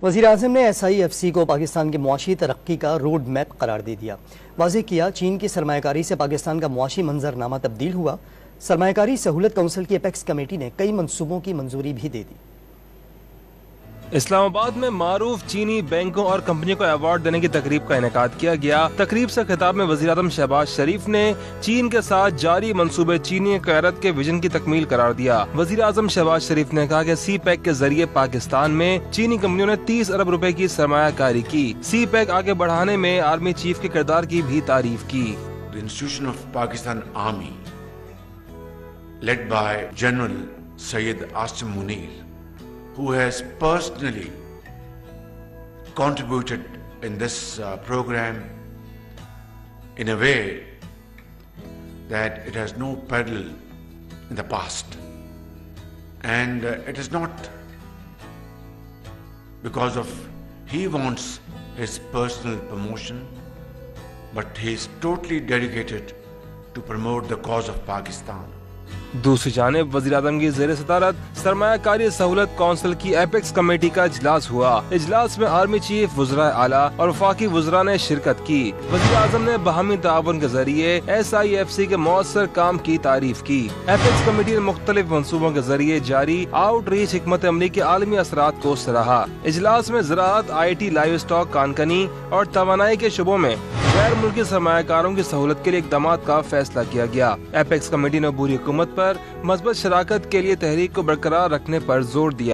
वज़ीर-ए-आज़म ने SIFC को पाकिस्तान की मुआशी तरक्की का रोड मैप करार दे दिया। वाज़ेह किया, चीन की सरमायाकारी से पाकिस्तान का मुआशी मंजरनामा तब्दील हुआ। सरमायाकारी सहूलत काउंसिल की एपेक्स कमेटी ने कई मंसूबों की मंजूरी भी दे दी। इस्लामाबाद में मारूफ चीनी बैंकों और कंपनियों को अवार्ड देने की तकरीब का इनेकाद किया गया। तकरीब से खिताब में वज़ीर-ए-आज़म शहबाज शरीफ ने चीन के साथ जारी मंसूबे चीनी क़यादत के विजन की तकमील करार दिया। वज़ीर-ए-आज़म शहबाज शरीफ ने कहा कि CPEC के जरिए पाकिस्तान में चीनी कंपनियों ने 30 अरब रुपए की सरमायाकारी की। CPEC आगे बढ़ाने में आर्मी चीफ के किरदार की भी तारीफ की। The institution of Pakistan Army, led by General Syed Asim Munir, who has personally contributed in this program in a way that it has no parallel in the past, and it is not because of he wants his personal promotion, but he is totally dedicated to promote the cause of Pakistan. दूसरी जानिब वज़ीर-ए-आज़म की ज़ेर सदारत सरमायाकारी सहूलत council की apex committee का इजलास हुआ। इजलास में आर्मी चीफ, वज़राए आला और वफाकी वज़रा ने शिरकत की। वज़ीर-ए-आज़म ने बाहमी ताउन के जरिए SIFC के मौसर काम की तारीफ की। एपेक्स कमेटी ने मुख्तलिफ मंसूबों के जरिए जारी आउटरीच हिकमत अमली के आलमी असरात को सराहा। इजलास में ज़राअत, IT, लाइव स्टॉक, कानकनी और तवानाई के शुबों में गैर मुल्की सरमायाकारों की सहूलत के लिए इक़दाम का फैसला किया गया। एपेक्स कमेटी ने अबूरी हुकूमत पर मज़बूत शराकत के लिए तहरीक को बरकरार रखने पर जोर दिया।